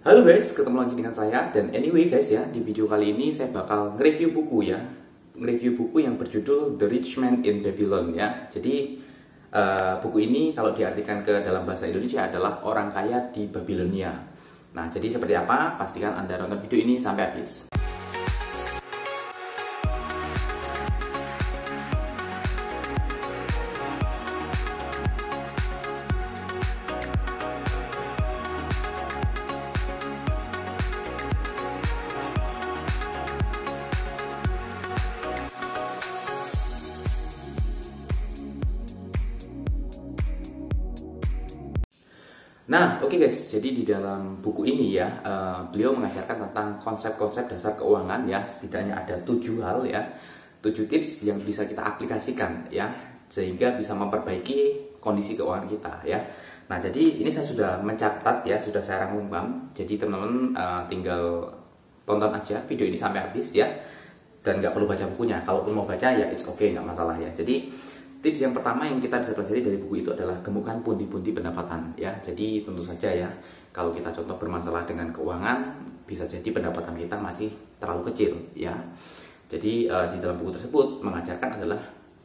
Halo guys, ketemu lagi dengan saya. Dan anyway guys ya, di video kali ini saya bakal nge-review buku ya. Nge-review buku yang berjudul The Rich Man in Babylon ya. Jadi buku ini kalau diartikan ke dalam bahasa Indonesia adalah orang kaya di Babilonia. Nah, jadi seperti apa? Pastikan Anda nonton video ini sampai habis. Nah, oke guys, jadi di dalam buku ini ya, beliau mengajarkan tentang konsep-konsep dasar keuangan ya, setidaknya ada 7 hal ya, 7 tips yang bisa kita aplikasikan ya, sehingga bisa memperbaiki kondisi keuangan kita ya. Nah, jadi ini saya sudah mencatat ya, sudah saya rangkum, jadi teman-teman tinggal tonton aja video ini sampai habis ya, dan nggak perlu baca bukunya. Kalaupun mau baca ya it's okay, nggak masalah ya. Jadi tips yang pertama yang kita bisa pelajari dari buku itu adalah gemukkan pundi-pundi pendapatan ya. Jadi tentu saja ya, kalau kita contoh bermasalah dengan keuangan, bisa jadi pendapatan kita masih terlalu kecil ya. Jadi di dalam buku tersebut mengajarkan adalah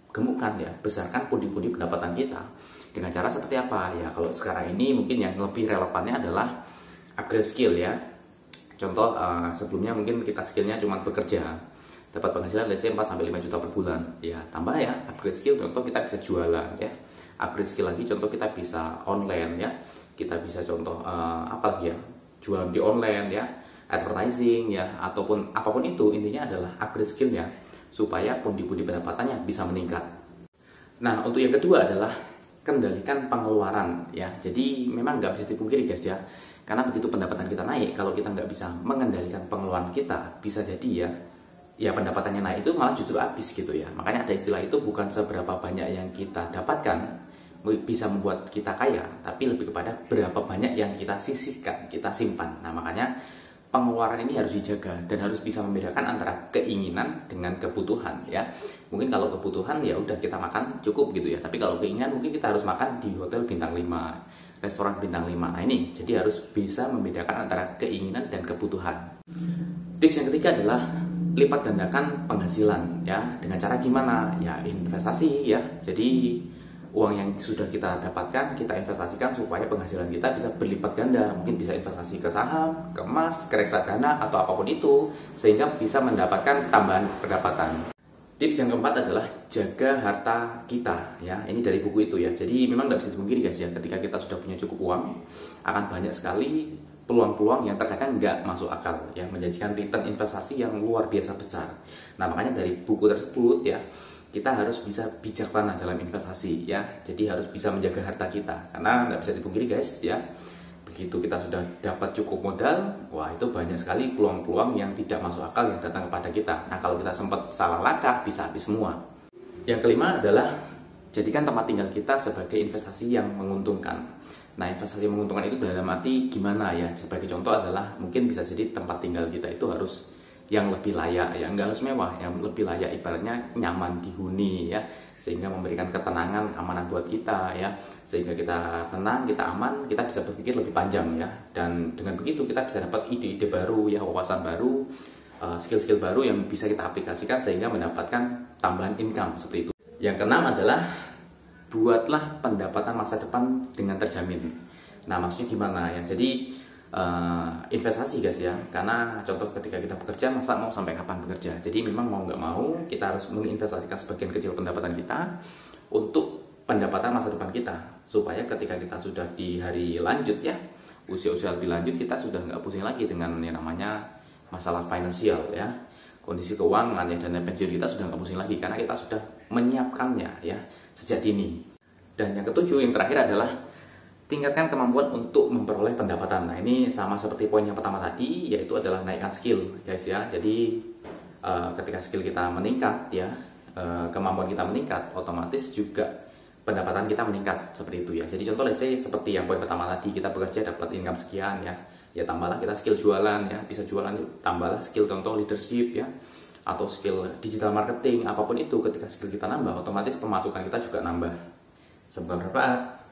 gemukkan ya, besarkan pundi-pundi pendapatan kita. Dengan cara seperti apa ya? Kalau sekarang ini mungkin yang lebih relevannya adalah upgrade skill ya. Contoh sebelumnya mungkin kita skillnya cuma bekerja, dapat penghasilan let's say 4-5 juta per bulan ya, tambah ya upgrade skill, contoh kita bisa jualan ya, upgrade skill lagi contoh kita bisa online ya, kita bisa contoh apa lagi ya, jualan di online ya, advertising ya, ataupun apapun itu, intinya adalah upgrade skillnya supaya pundi-pundi pendapatannya bisa meningkat. Nah, untuk yang kedua adalah kendalikan pengeluaran ya. Jadi memang nggak bisa dipungkiri guys ya, karena begitu pendapatan kita naik, kalau kita nggak bisa mengendalikan pengeluaran kita, bisa jadi ya pendapatannya naik itu malah justru habis gitu ya. Makanya ada istilah itu, bukan seberapa banyak yang kita dapatkan bisa membuat kita kaya, tapi lebih kepada berapa banyak yang kita sisihkan, kita simpan. Nah, makanya pengeluaran ini harus dijaga dan harus bisa membedakan antara keinginan dengan kebutuhan ya. Mungkin kalau kebutuhan ya udah kita makan cukup gitu ya, tapi kalau keinginan mungkin kita harus makan di hotel bintang 5, restoran bintang 5. Nah, ini jadi harus bisa membedakan antara keinginan dan kebutuhan. Tips yang ketiga adalah lipat gandakan penghasilan ya. Dengan cara gimana? Ya investasi ya. Jadi uang yang sudah kita dapatkan kita investasikan supaya penghasilan kita bisa berlipat ganda. Mungkin bisa investasi ke saham, ke emas, ke reksadana atau apapun itu, sehingga bisa mendapatkan tambahan pendapatan. Tips yang keempat adalah jaga harta kita ya. Ini dari buku itu ya. Jadi memang tidak bisa dipungkiri guys ya, ketika kita sudah punya cukup uang, akan banyak sekali peluang-peluang yang terkadang nggak masuk akal ya, menjanjikan return investasi yang luar biasa besar. Nah, makanya dari buku tersebut ya, kita harus bisa bijaksana dalam investasi ya. Jadi harus bisa menjaga harta kita, karena nggak bisa dipungkiri guys ya, begitu kita sudah dapat cukup modal, wah itu banyak sekali peluang-peluang yang tidak masuk akal yang datang kepada kita. Nah, kalau kita sempat salah langkah, bisa habis semua. Yang kelima adalah jadikan tempat tinggal kita sebagai investasi yang menguntungkan. Nah, investasi yang menguntungkan itu dalam arti gimana ya? Sebagai contoh adalah mungkin bisa jadi tempat tinggal kita itu harus yang lebih layak ya, nggak harus mewah, yang lebih layak, ibaratnya nyaman dihuni ya, sehingga memberikan ketenangan, amanan buat kita ya, sehingga kita tenang, kita aman, kita bisa berpikir lebih panjang ya, dan dengan begitu kita bisa dapat ide-ide baru ya, wawasan baru, skill-skill baru yang bisa kita aplikasikan sehingga mendapatkan tambahan income seperti itu. Yang keenam adalah buatlah pendapatan masa depan dengan terjamin. Nah, maksudnya gimana ya? Jadi investasi guys ya, karena contoh ketika kita bekerja, masa mau sampai kapan bekerja? Jadi memang mau nggak mau kita harus menginvestasikan sebagian kecil pendapatan kita untuk pendapatan masa depan kita, supaya ketika kita sudah di hari lanjut ya, usia-usia lebih lanjut, kita sudah nggak pusing lagi dengan yang namanya masalah finansial ya, kondisi keuangan ya, dana pensiun kita sudah nggak pusing lagi karena kita sudah menyiapkannya ya sejak dini. Dan yang ketujuh, yang terakhir adalah tingkatkan kemampuan untuk memperoleh pendapatan. Nah, ini sama seperti poin yang pertama tadi, yaitu adalah naikkan skill guys ya. Jadi ketika skill kita meningkat ya, kemampuan kita meningkat, otomatis juga pendapatan kita meningkat seperti itu ya. Jadi contoh let's say seperti yang poin pertama tadi, kita bekerja dapat income sekian ya, ya tambahlah kita skill jualan ya, bisa jualan, tambahlah skill contoh leadership ya, atau skill digital marketing, apapun itu. Ketika skill kita nambah, otomatis pemasukan kita juga nambah. Semoga bermanfaat.